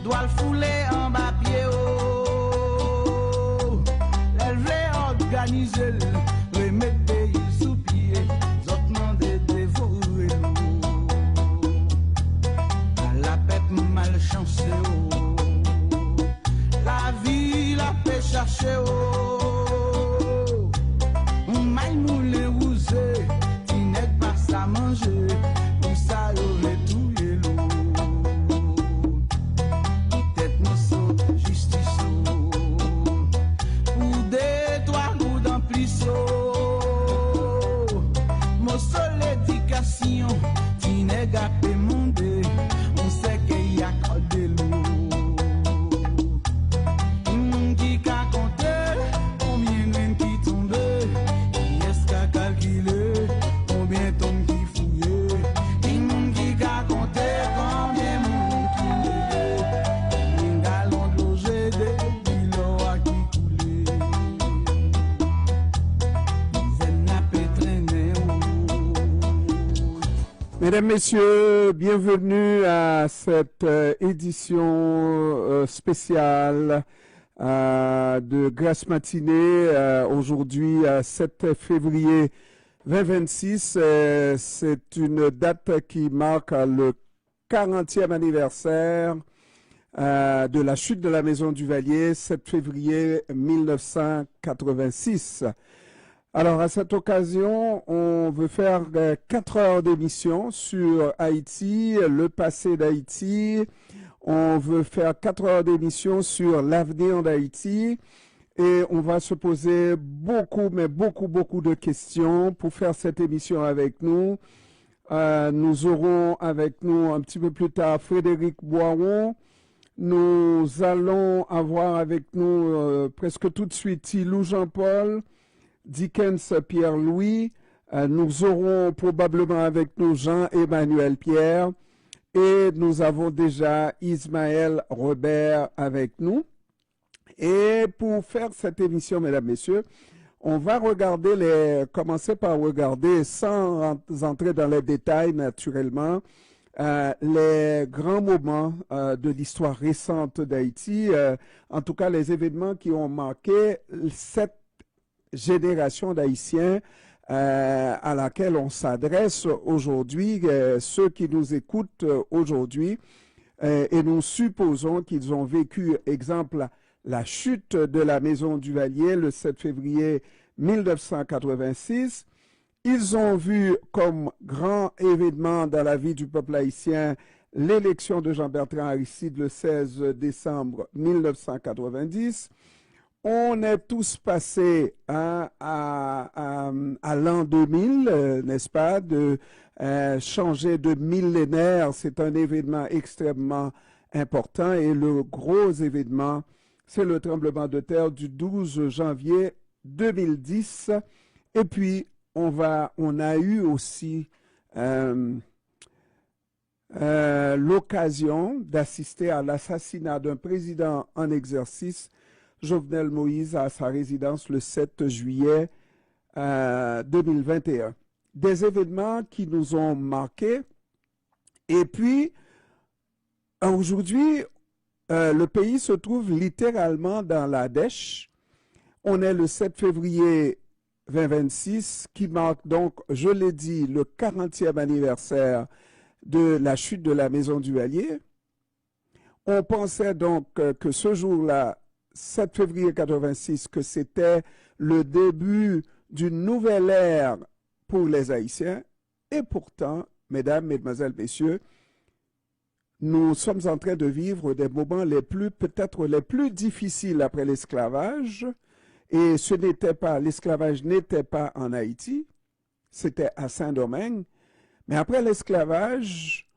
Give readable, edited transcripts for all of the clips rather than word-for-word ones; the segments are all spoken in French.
doit le fouler en bas pied. Elle voulait organiser, remettre pays sous pied, autrement de dévorer l'eau. À la pep malchancée, la vie la fait chercher. On maille moulé rousé, tu n'es pas à manger, pour ça y'aurait tout l'eau. Peut-être nous sommes justice, pour des trois coups d'amplissaux. Mon seul éducation, tu n'es pas demandé, on sait qu'il y a de l'eau. Mesdames, Messieurs, bienvenue à cette édition spéciale de Grâce Matinée. Aujourd'hui, 7 février 2026, c'est une date qui marque le 40e anniversaire de la chute de la Maison du Valier, 7 février 1986. Alors, à cette occasion, on veut faire 4 heures d'émission sur Haïti, le passé d'Haïti. On veut faire 4 heures d'émission sur l'avenir d'Haïti. Et on va se poser beaucoup, mais beaucoup de questions pour faire cette émission avec nous. Nous aurons avec nous un petit peu plus tard Frédéric Boiron. Nous allons avoir avec nous presque tout de suite Tilou Jean-Paul, Dickens Pierre-Louis, nous aurons probablement avec nous Jean-Emmanuel Pierre et nous avons déjà Ismaël Robert avec nous. Et pour faire cette émission, mesdames, messieurs, on va commencer par regarder, sans entrer dans les détails naturellement, les grands moments de l'histoire récente d'Haïti, en tout cas les événements qui ont marqué cette génération d'Haïtiens à laquelle on s'adresse aujourd'hui, ceux qui nous écoutent aujourd'hui, et nous supposons qu'ils ont vécu, exemple, la chute de la Maison du Valier le 7 février 1986. Ils ont vu comme grand événement dans la vie du peuple haïtien l'élection de Jean-Bertrand Aristide le 16 décembre 1990. On est tous passés à l'an 2000, n'est-ce pas, de changer de millénaire. C'est un événement extrêmement important et le gros événement, c'est le tremblement de terre du 12 janvier 2010. Et puis, on a eu aussi l'occasion d'assister à l'assassinat d'un président en exercice, Jovenel Moïse, à sa résidence le 7 juillet 2021. Des événements qui nous ont marqués. Et puis, aujourd'hui, le pays se trouve littéralement dans la dèche. On est le 7 février 2026, qui marque donc, je l'ai dit, le 40e anniversaire de la chute de la Maison du Valier. On pensait donc que ce jour-là, 7 février 86, que c'était le début d'une nouvelle ère pour les Haïtiens. Et pourtant, mesdames, mesdemoiselles, messieurs, nous sommes en train de vivre des moments peut-être les plus difficiles après l'esclavage. Et l'esclavage n'était pas en Haïti, c'était à Saint-Domingue. Mais après l'esclavage,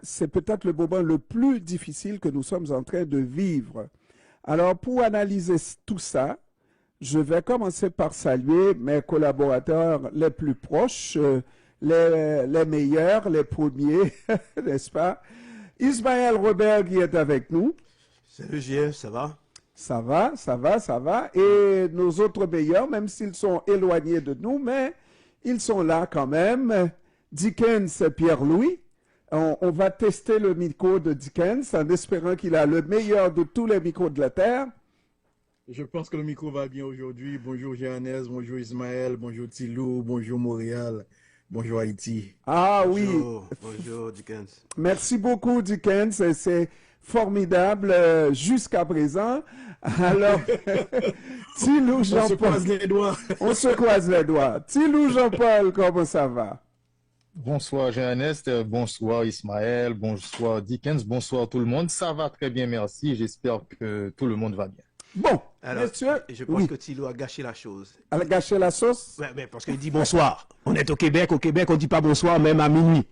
c'est peut-être le moment le plus difficile que nous sommes en train de vivre. Alors, pour analyser tout ça, je vais commencer par saluer mes collaborateurs les plus proches, les meilleurs, les premiers, n'est-ce pas? Ismaël Robert qui est avec nous. Salut JF, ça va? Ça va. Et nos autres meilleurs, même s'ils sont éloignés de nous, mais ils sont là quand même. Dickens Pierre-Louis, On va tester le micro de Dickens en espérant qu'il a le meilleur de tous les micros de la Terre. Je pense que le micro va bien aujourd'hui. Bonjour Jeannès, bonjour Ismaël, bonjour Tilou, bonjour Montréal, bonjour Haïti. Ah oui. Bonjour Dickens. Merci beaucoup Dickens. C'est formidable jusqu'à présent. Alors, Tilou On se Jean-Paul. croise les doigts. On se croise les doigts. Tilou Jean-Paul, comment ça va? Bonsoir Jean-Ernest, bonsoir Ismaël, bonsoir Dickens, bonsoir tout le monde. Ça va très bien, merci. J'espère que tout le monde va bien. Bon, Alors, messieurs, je pense oui. que Thilo a gâché la chose. Elle a gâché la sauce? Ouais, mais parce qu'il dit bonsoir. On est au Québec on dit pas bonsoir même à minuit.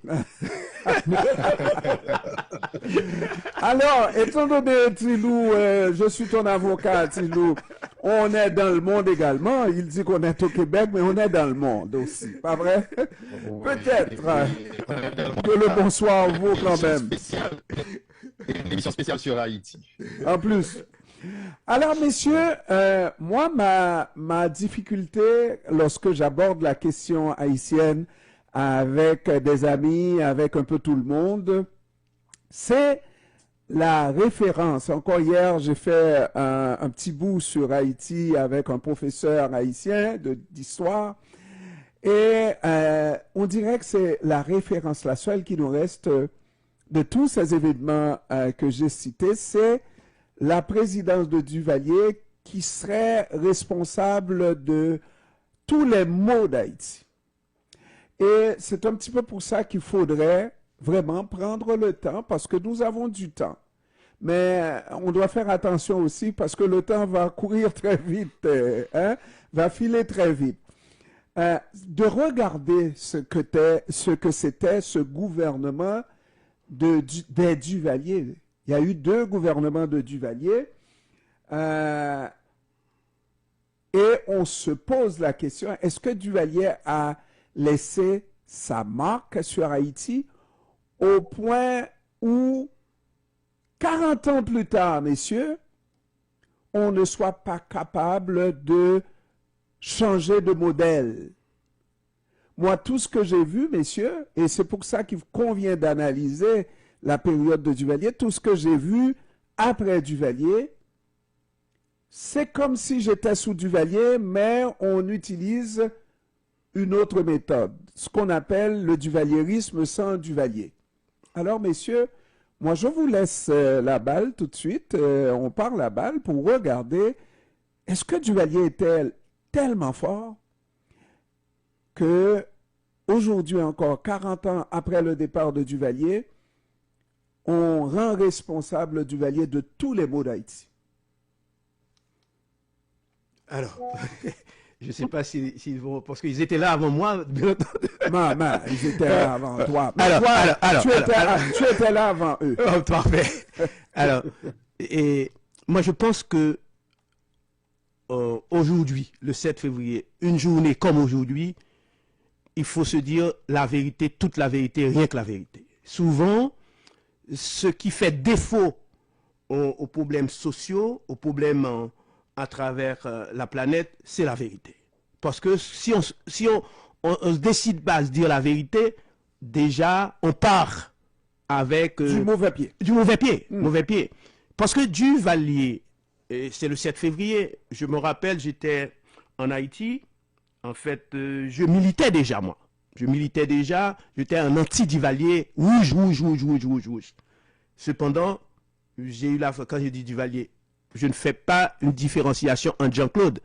Alors, étant donné, Tilou, je suis ton avocat, Tilou, on est dans le monde également. Il dit qu'on est au Québec, mais on est dans le monde aussi, pas vrai? Peut-être que le bonsoir vaut quand même. Une émission spéciale sur Haïti. En plus. Alors, messieurs, moi, ma difficulté lorsque j'aborde la question haïtienne avec des amis, avec un peu tout le monde, c'est la référence. Encore hier, j'ai fait un petit bout sur Haïti avec un professeur haïtien d'histoire. Et on dirait que c'est la référence, la seule qui nous reste de tous ces événements que j'ai cités, c'est la présidence de Duvalier qui serait responsable de tous les maux d'Haïti. Et c'est un petit peu pour ça qu'il faudrait vraiment prendre le temps, parce que nous avons du temps. Mais on doit faire attention aussi, parce que le temps va courir très vite, va filer très vite. De regarder ce que c'était ce gouvernement des Duvalier. Il y a eu 2 gouvernements de Duvalier. Et on se pose la question, est-ce que Duvalier a laissé sa marque sur Haïti au point où, 40 ans plus tard, messieurs, on ne soit pas capable de changer de modèle? Moi, tout ce que j'ai vu, messieurs, et c'est pour ça qu'il convient d'analyser la période de Duvalier, tout ce que j'ai vu après Duvalier, c'est comme si j'étais sous Duvalier, mais on utilise une autre méthode, ce qu'on appelle le duvalierisme sans Duvalier. Alors, messieurs, moi, je vous laisse la balle tout de suite. On part la balle pour regarder, est-ce que Duvalier était tellement fort que aujourd'hui encore, 40 ans après le départ de Duvalier, on rend responsable Duvalier de tous les maux d'Haïti? Alors, je ne sais pas s'ils vont... Parce qu'ils étaient là avant moi, bien entendu. Ils étaient là avant toi. Mais Alors, toi, tu étais là avant eux. Oh, parfait. Alors, et moi je pense que aujourd'hui, le 7 février, une journée comme aujourd'hui, il faut se dire la vérité, toute la vérité, rien que la vérité. Souvent, ce qui fait défaut aux problèmes sociaux, aux problèmes à travers la planète, c'est la vérité. Parce que si on se décide pas à se dire la vérité, déjà, on part avec... du mauvais pied. Du mauvais pied, mauvais pied. Parce que Duvalier, c'est le 7 février, je me rappelle, j'étais en Haïti. En fait, je militais déjà, moi. Je militais déjà, j'étais un anti-Duvalier, rouge. Cependant, j'ai eu quand je dis Duvalier, je ne fais pas une différenciation entre Jean-Claude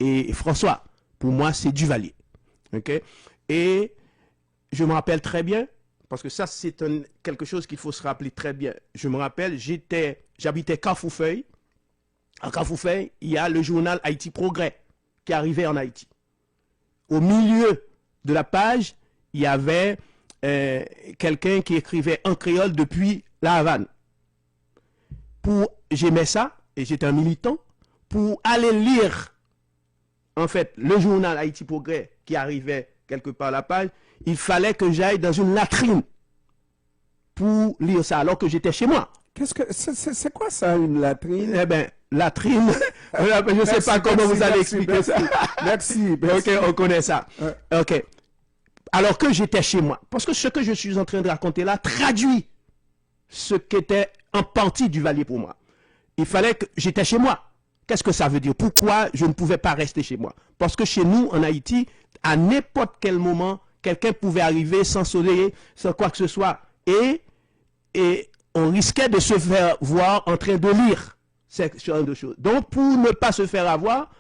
et François. Pour moi, c'est Duvalier. Okay? Et je me rappelle très bien, parce que ça, c'est quelque chose qu'il faut se rappeler très bien. Je me rappelle, j'habitais Carrefourfeuille. À Carrefourfeuille, il y a le journal Haïti Progrès qui arrivait en Haïti. Au milieu de la page, il y avait quelqu'un qui écrivait en créole depuis La Havane. J'aimais ça, et j'étais un militant, pour aller lire, en fait, le journal Haïti Progrès qui arrivait quelque part à la page, il fallait que j'aille dans une latrine pour lire ça, alors que j'étais chez moi. C'est quoi ça, une latrine? Eh bien, latrine, je ne sais pas comment vous allez expliquer ça. Merci. Ok, on connaît ça. Ouais. Ok. alors que j'étais chez moi. Parce que ce que je suis en train de raconter là traduit ce qu'était en partie Duvalier pour moi. Il fallait que j'étais chez moi. Qu'est-ce que ça veut dire? Pourquoi je ne pouvais pas rester chez moi? Parce que chez nous, en Haïti, à n'importe quel moment, quelqu'un pouvait arriver sans soleil, sans quoi que ce soit. Et on risquait de se faire voir en train de lire ce genre de choses. Donc, pour ne pas se faire avoir,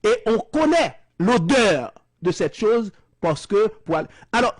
et on connaît l'odeur de cette chose parce que... Alors,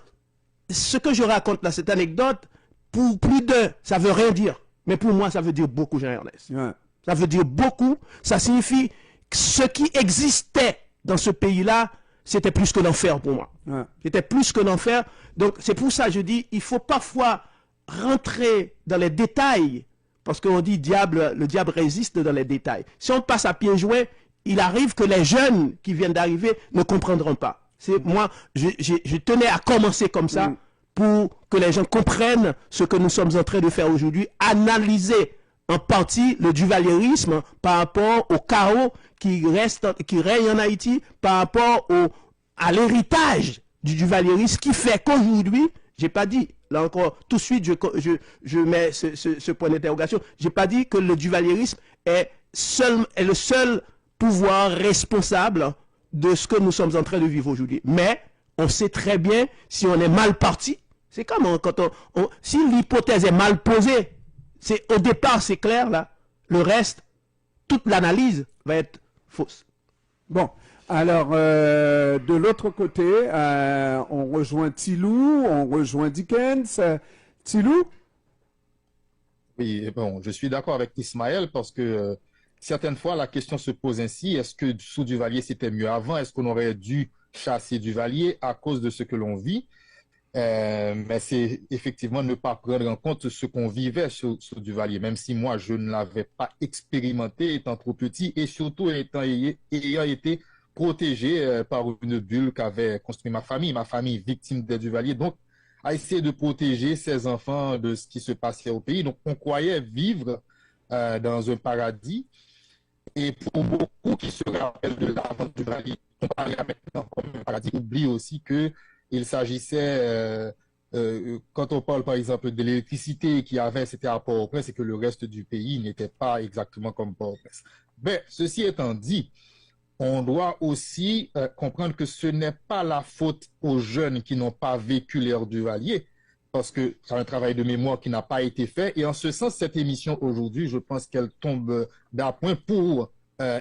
ce que je raconte là, cette anecdote, pour plus d'un, ça veut rien dire. Mais pour moi, ça veut dire beaucoup, Jean-Ernest. Ouais. Ça veut dire beaucoup. Ça signifie que ce qui existait dans ce pays-là, c'était plus que l'enfer pour moi. Ouais. C'était plus que l'enfer. Donc, c'est pour ça que je dis, il faut parfois rentrer dans les détails. Parce qu'on dit, le diable résiste dans les détails. Si on passe à pieds joints, il arrive que les jeunes qui viennent d'arriver ne comprendront pas. C'est moi, je tenais à commencer comme ça pour que les gens comprennent ce que nous sommes en train de faire aujourd'hui, analyser en partie le duvalierisme par rapport au chaos qui règne en Haïti, par rapport à l'héritage du duvalierisme qui fait qu'aujourd'hui, j'ai pas dit, là encore, tout de suite, je mets ce point d'interrogation, j'ai pas dit que le duvalierisme est le seul pouvoir responsable de ce que nous sommes en train de vivre aujourd'hui. Mais on sait très bien si on est mal parti. C'est comme quand si l'hypothèse est mal posée, au départ c'est clair là. Le reste, toute l'analyse va être fausse. Bon, alors de l'autre côté, on rejoint Tilou, on rejoint Dickens. Tilou? Oui, bon, je suis d'accord avec Ismaël parce que certaines fois, la question se pose ainsi, est-ce que sous Duvalier c'était mieux avant? Est-ce qu'on aurait dû chasser Duvalier à cause de ce que l'on vit? Mais c'est effectivement ne pas prendre en compte ce qu'on vivait sous Duvalier, même si moi je ne l'avais pas expérimenté étant trop petit et surtout ayant été protégé par une bulle qu'avait construit ma famille victime des Duvalier. Donc, à essayer de protéger ses enfants de ce qui se passait au pays. Donc, on croyait vivre dans un paradis. Et pour beaucoup qui se rappellent de l'avant Duvalier, on parle maintenant comme un paradis, oublie aussi que il s'agissait, quand on parle par exemple de l'électricité qu'il y avait, c'était à Port-au-Prince et que le reste du pays n'était pas exactement comme Port-au-Prince. Mais ceci étant dit, on doit aussi comprendre que ce n'est pas la faute aux jeunes qui n'ont pas vécu l'ère Duvalier, parce que c'est un travail de mémoire qui n'a pas été fait. Et en ce sens, cette émission aujourd'hui, je pense qu'elle tombe d'appoint pour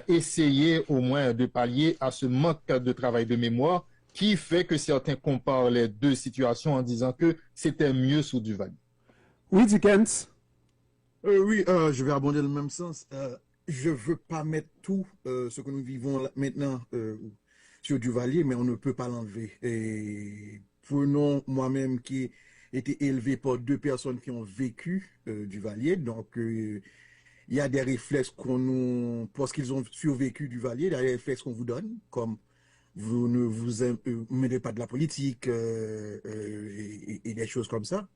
essayer au moins de pallier à ce manque de travail de mémoire qui fait que certains comparent les deux situations en disant que c'était mieux sous Duvalier. Oui, Dickens. Oui, je vais abonder dans le même sens. Je veux pas mettre tout ce que nous vivons là, maintenant sur Duvalier, mais on ne peut pas l'enlever. Et prenons moi-même qui ai été élevé par deux personnes qui ont vécu Duvalier, donc il y a des réflexes parce qu'ils ont survécu Duvalier, il y a des réflexes qu'on vous donne, comme vous ne vous mêlez pas de la politique et des choses comme ça.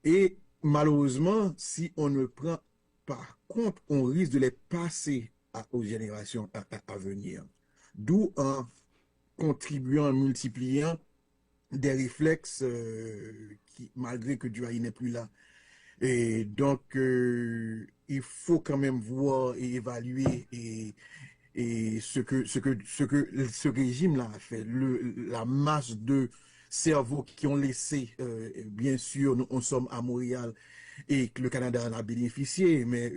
Et malheureusement, si on ne prend pas compte, on risque de les passer aux générations à venir. D'où en contribuant, en multipliant des réflexes qui, malgré que Duvalier n'est plus là. Et donc, il faut quand même voir et évaluer et ce que ce régime-là a fait, la masse de cerveaux qui ont laissé, bien sûr, nous sommes à Montréal et que le Canada en a bénéficié, mais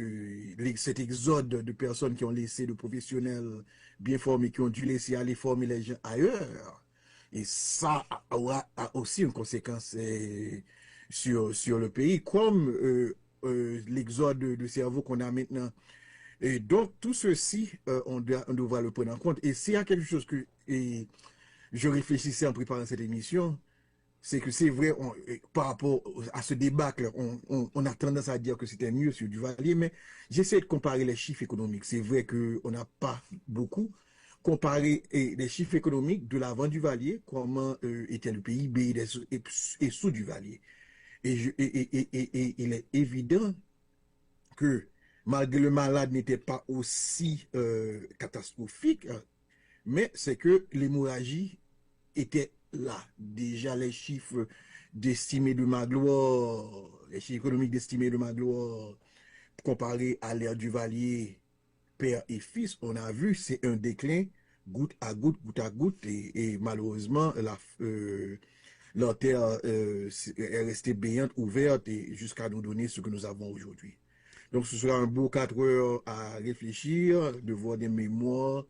cet exode de personnes qui ont laissé, de professionnels bien formés, qui ont dû laisser aller former les gens ailleurs, et ça a aussi une conséquence sur le pays, comme l'exode de cerveau qu'on a maintenant. Et donc, tout ceci, on doit le prendre en compte. Et s'il y a quelque chose que je réfléchissais en préparant cette émission, c'est que c'est vrai, par rapport à ce débâcle, on a tendance à dire que c'était mieux sur Duvalier, mais j'essaie de comparer les chiffres économiques. C'est vrai qu'on n'a pas beaucoup comparé les chiffres économiques de l'avant Duvalier, comment était le PIB et sous Duvalier. Et il est évident que malgré le malade n'était pas aussi catastrophique, mais c'est que l'hémorragie était là, déjà les chiffres d'estimés de Magloire, les chiffres économiques d'estimés de Magloire, comparé à l'ère Duvalier, père et fils, on a vu, c'est un déclin goutte à goutte, et malheureusement, la terre est restée béante, ouverte, et jusqu'à nous donner ce que nous avons aujourd'hui. Donc, ce sera un beau 4 heures à réfléchir, de voir des mémoires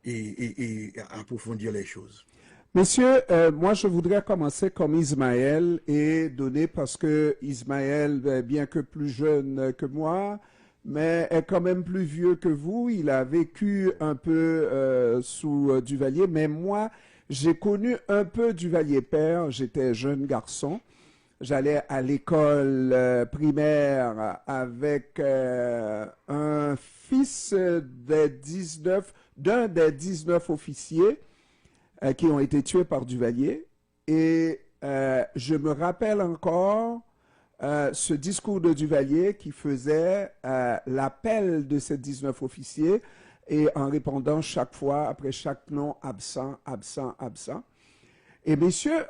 et à approfondir les choses. Monsieur, moi je voudrais commencer comme Ismaël et donner, parce que Ismaël, bien que plus jeune que moi, mais est quand même plus vieux que vous, il a vécu un peu sous Duvalier, mais moi j'ai connu un peu Duvalier père, j'étais jeune garçon. J'allais à l'école primaire avec un fils d'un des 19 officiers qui ont été tués par Duvalier. Et je me rappelle encore ce discours de Duvalier qui faisait l'appel de ces 19 officiers et en répondant chaque fois, après chaque nom, absent, absent, absent. Et messieurs,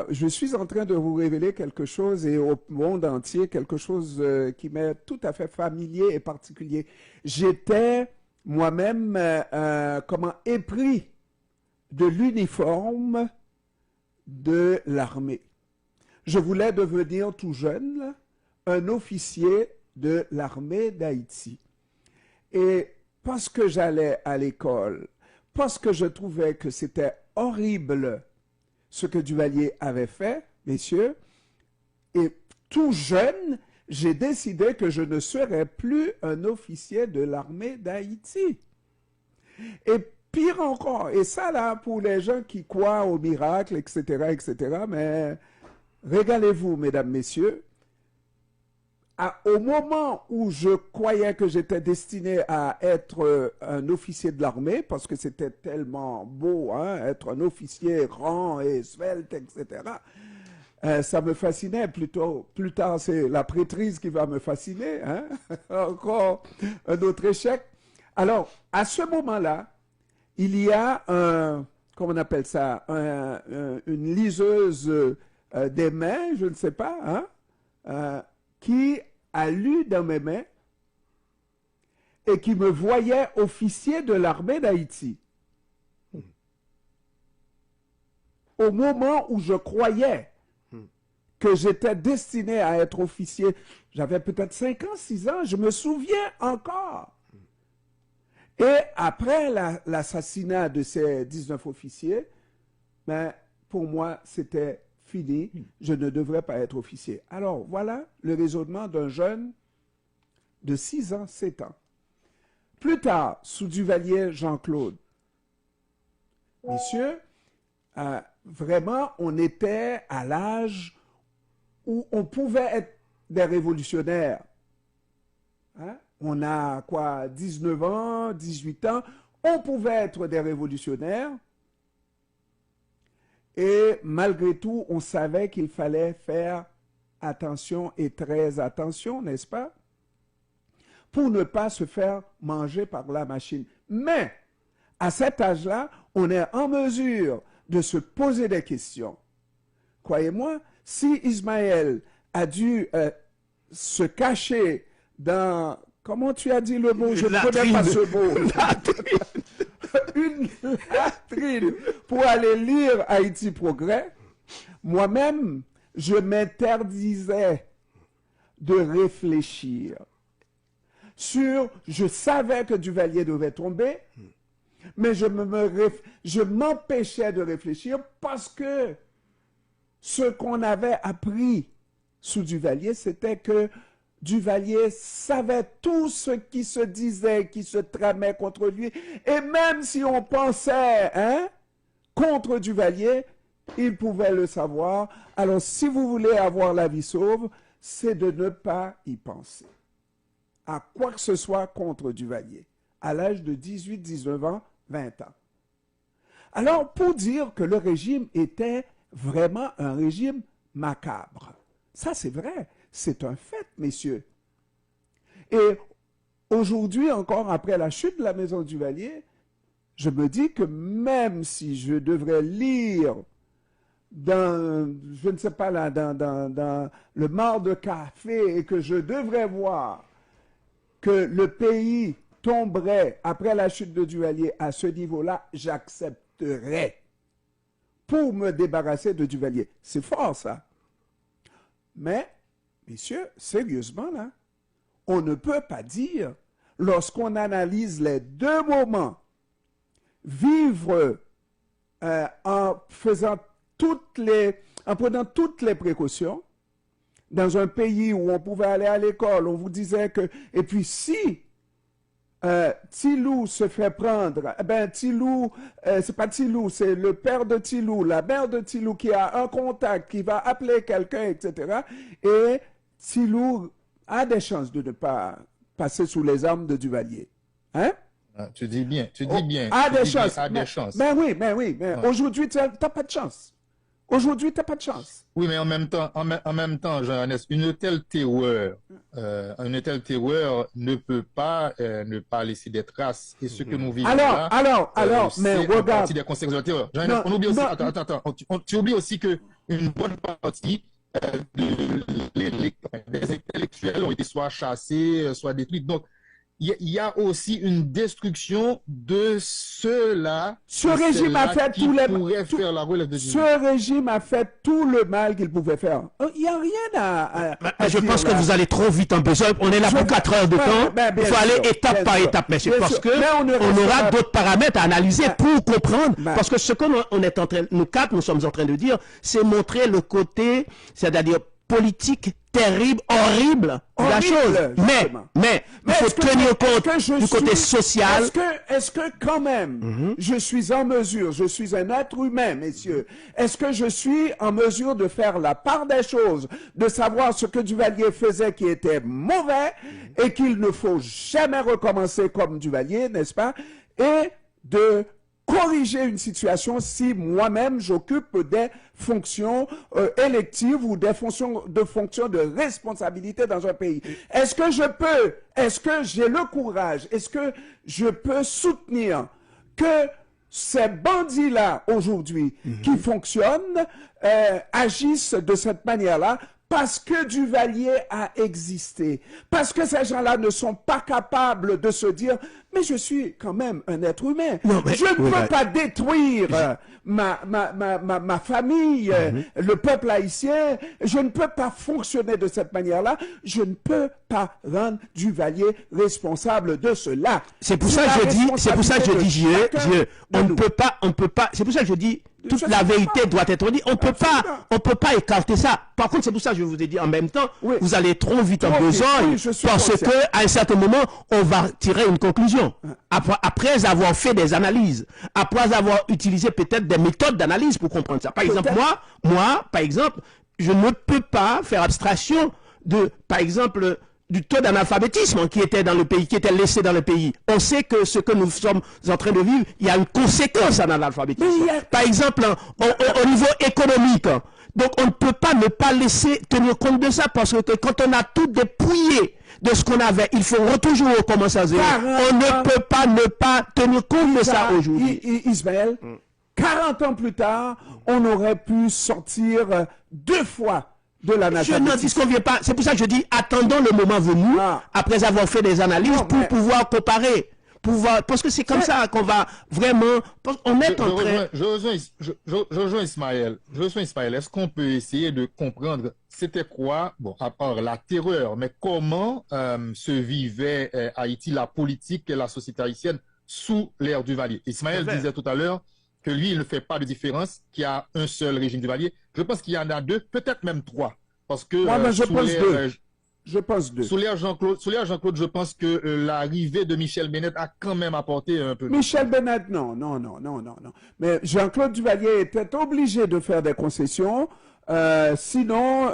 je suis en train de vous révéler quelque chose, et au monde entier, quelque chose qui m'est tout à fait familier et particulier. J'étais moi-même épris de l'uniforme de l'armée. Je voulais devenir tout jeune un officier de l'armée d'Haïti. Et parce que j'allais à l'école, parce que je trouvais que c'était horrible ce que Duvalier avait fait, messieurs, et tout jeune, j'ai décidé que je ne serais plus un officier de l'armée d'Haïti. Et pire encore, et ça là, pour les gens qui croient au miracle, etc., mais régalez-vous, mesdames, messieurs, au moment où je croyais que j'étais destiné à être un officier de l'armée, parce que c'était tellement beau, hein, être un officier grand et svelte, etc., ça me fascinait plutôt. Plus tard, c'est la prêtrise qui va me fasciner. Hein? Encore un autre échec. Alors, à ce moment-là, il y a comment on appelle ça, une liseuse des mains, je ne sais pas, hein, qui a lu dans mes mains et qui me voyait officier de l'armée d'Haïti. Au moment où je croyais que j'étais destiné à être officier, j'avais peut-être 5 ans, 6 ans, je me souviens encore. Et après l'assassinat de ces 19 officiers, ben, pour moi, c'était fini, je ne devrais pas être officier. Alors, voilà le raisonnement d'un jeune de 6 ans, 7 ans. Plus tard, sous Duvalier Jean-Claude, messieurs, vraiment, on était à l'âge où on pouvait être des révolutionnaires. Hein? On a quoi, 19 ans, 18 ans, on pouvait être des révolutionnaires. Et malgré tout, on savait qu'il fallait faire attention et très attention, n'est-ce pas? Pour ne pas se faire manger par la machine. Mais, à cet âge-là, on est en mesure de se poser des questions. Croyez-moi, si Ismaël a dû se cacher dans... Comment tu as dit le mot? Je ne connais pas ce mot. Une latrine pour aller lire Haïti Progrès, moi-même, je m'interdisais de réfléchir sur... Je savais que Duvalier devait tomber, mais je m'empêchais de réfléchir parce que ce qu'on avait appris sous Duvalier, c'était que Duvalier savait tout ce qui se disait, qui se tramait contre lui. Et même si on pensait contre Duvalier, il pouvait le savoir. Alors, si vous voulez avoir la vie sauve, c'est de ne pas y penser à quoi que ce soit contre Duvalier, à l'âge de 18, 19 ans, 20 ans. Alors, pour dire que le régime était vraiment un régime macabre, ça c'est vrai. C'est un fait, messieurs. Et aujourd'hui, encore après la chute de la maison Duvalier, je me dis que même si je devrais lire je ne sais pas là, dans le mar de café et que je devrais voir que le pays tomberait après la chute de Duvalier à ce niveau-là, j'accepterais pour me débarrasser de Duvalier. C'est fort ça. Mais, messieurs, sérieusement là, on ne peut pas dire, lorsqu'on analyse les deux moments, vivre en prenant toutes les précautions, dans un pays où on pouvait aller à l'école, on vous disait que... Et puis si Tilou se fait prendre, Tilou, c'est pas Tilou, c'est le père de Tilou, la mère de Tilou qui a un contact, qui va appeler quelqu'un, etc. Et Tilou a des chances de ne pas passer sous les armes de Duvalier. Hein? Tu dis bien, tu dis bien. A des chances. A des chances. Mais aujourd'hui, tu n'as pas de chance. Aujourd'hui, tu n'as pas de chance. Oui, mais en même temps, Jean-Ernest, une telle terreur ne peut pas ne pas laisser des traces. Et ce que nous vivons alors, mais regarde. Des conséquences de la terreur. Jean-Ernest, on oublie aussi, attends, tu oublies aussi que une bonne partie des intellectuels ont été soit chassés, soit détruits. Donc, il y a aussi une destruction de ceux-là. Ce régime a fait tout le mal. Ce régime a fait tout le mal qu'il pouvait faire. Il n'y a rien à je pense que vous allez trop vite en besoin. On est là pour 4 heures de temps. Il faut aller étape par étape, monsieur, parce que on aura d'autres paramètres à analyser pour comprendre. Parce que ce que nous sommes en train de dire, c'est montrer le côté, c'est-à-dire politique terrible, horrible de la chose. Mais il faut tenir compte du côté social. Est-ce que quand même, je suis en mesure, je suis un être humain, messieurs, est-ce que je suis en mesure de faire la part des choses, de savoir ce que Duvalier faisait qui était mauvais et qu'il ne faut jamais recommencer comme Duvalier, n'est-ce pas? Et de corriger une situation si moi-même j'occupe des fonctions électives ou des fonctions de responsabilité dans un pays. Est-ce que j'ai le courage, est-ce que je peux soutenir que ces bandits-là aujourd'hui qui fonctionnent agissent de cette manière-là parce que Duvalier a existé, parce que ces gens-là ne sont pas capables de se dire « mais je suis quand même un être humain, je ne peux pas détruire ma famille, le peuple haïtien, je ne peux pas fonctionner de cette manière-là, je ne peux pas rendre Duvalier responsable de cela. » C'est pour ça que je dis, Dieu, on ne peut pas, c'est pour ça que je dis, toute la vérité doit être dite. On peut pas écarter ça. Par contre, c'est pour ça que je vous ai dit en même temps, vous allez trop vite en besogne, parce que à un certain moment, on va tirer une conclusion. Après avoir fait des analyses, après avoir utilisé peut-être des méthodes d'analyse pour comprendre ça. Par exemple, moi, par exemple, je ne peux pas faire abstraction de, par exemple, du taux d'analphabétisme qui était dans le pays, qui était laissé dans le pays. On sait que ce que nous sommes en train de vivre, il y a une conséquence à l'analphabétisme. Par exemple, au niveau économique. Donc, on ne peut pas ne pas laisser tenir compte de ça parce que quand on a tout dépouillé de ce qu'on avait, il faut toujours recommencer à zéro. On ne peut pas ne pas tenir compte de ça aujourd'hui. Ismaël, 40 ans plus tard, on aurait pu sortir 2 fois de l'analphabétisme. Je n'en disconviens pas. C'est pour ça que je dis, attendons le moment venu, après avoir fait des analyses, pour pouvoir comparer. Parce que c'est comme ça qu'on va vraiment... On est en train... Je rejoins Ismaël. Est-ce qu'on peut essayer de comprendre c'était quoi, bon, à part la terreur, mais comment se vivait Haïti, la politique et la société haïtienne sous l'ère Duvalier? Ismaël disait tout à l'heure que lui, il ne fait pas de différence, qu'il y a un seul régime Duvalier. Je pense qu'il y en a 2, peut-être même 3. Parce que je pense 2. Sous l'ère Jean-Claude, je pense que l'arrivée de Michel Bennett a quand même apporté un peu de... Michel Bennett, non. Mais Jean-Claude Duvalier était obligé de faire des concessions. Sinon,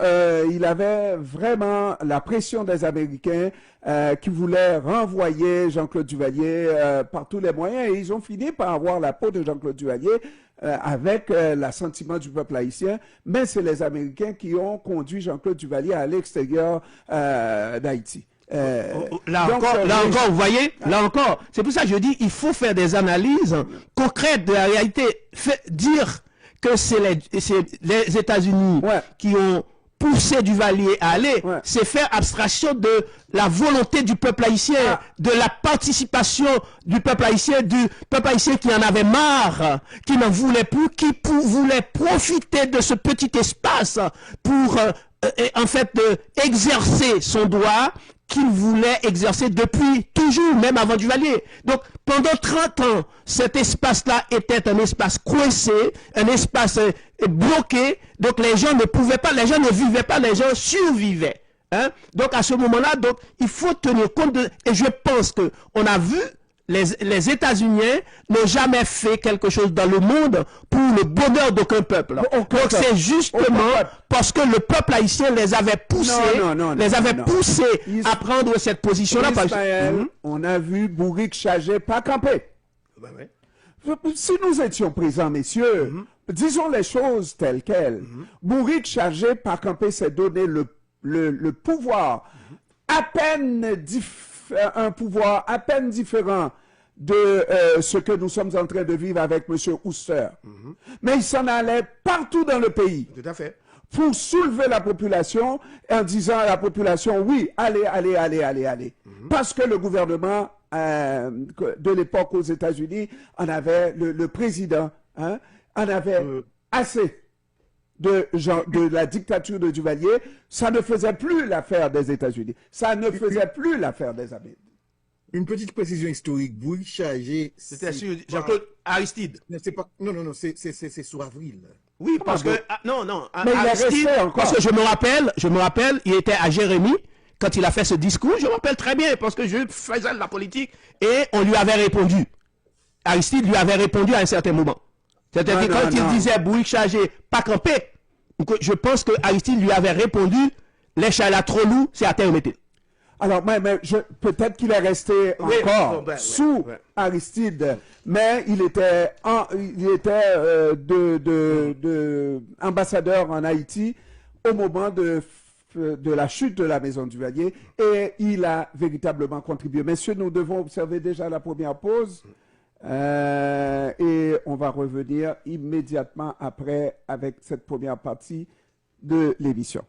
il avait vraiment la pression des Américains qui voulaient renvoyer Jean-Claude Duvalier par tous les moyens. Et ils ont fini par avoir la peau de Jean-Claude Duvalier avec l'assentiment du peuple haïtien. Mais c'est les Américains qui ont conduit Jean-Claude Duvalier à l'extérieur d'Haïti. Là encore, vous voyez, c'est pour ça que je dis, il faut faire des analyses concrètes de la réalité. Dire que c'est les États-Unis Ouais. qui ont poussé Duvalier à aller, Ouais. c'est faire abstraction de la volonté du peuple haïtien, Ah. de la participation du peuple haïtien qui en avait marre, qui n'en voulait plus, voulait profiter de ce petit espace pour en fait exercer son droit qu'il voulait exercer depuis toujours, même avant Duvalier. Donc, pendant 30 ans, cet espace-là était un espace coincé, un espace bloqué. Donc, les gens ne pouvaient pas, les gens ne vivaient pas, les gens survivaient. Hein? Donc, à ce moment-là, donc, il faut tenir compte de... Et je pense qu'on a vu les États-Unis n'ont jamais fait quelque chose dans le monde pour le bonheur d'aucun peuple. Donc c'est justement parce que le peuple haïtien les avait poussés, poussés à prendre cette position-là. Ismaël, on a vu Bourrique Chagé pas camper. Ben ouais. Si nous étions présents, messieurs, disons les choses telles quelles. Bourrique Chagé pas camper, c'est donner le pouvoir à peine un pouvoir à peine différent de ce que nous sommes en train de vivre avec M. Ouster. Mais il s'en allait partout dans le pays. Tout à fait. Pour soulever la population en disant à la population, oui, allez. Parce que le gouvernement de l'époque aux États-Unis en avait, le président, en avait assez de la dictature de Duvalier. Ça ne faisait plus l'affaire des États-Unis. Ça ne faisait plus l'affaire des Américains. Une petite précision historique. Bourrique Chagé, c'était sur Jean-Claude Aristide. Non, c'est sur avril. Oui, parce que non, Mais Aristide, parce que je me rappelle, il était à Jérémie quand il a fait ce discours. Je me rappelle très bien parce que je faisais de la politique et on lui avait répondu. Aristide lui avait répondu à un certain moment. C'est-à-dire quand il disait Bourrique Chagé, pas camper, je pense que Aristide lui avait répondu, les chats trop lourds, c'est à terre mettez. Alors, peut-être qu'il est resté encore sous Aristide, mais il était ambassadeur en Haïti au moment de la chute de la maison Duvalier et il a véritablement contribué. Messieurs, nous devons observer déjà la première pause. Et on va revenir immédiatement après avec cette première partie de l'émission.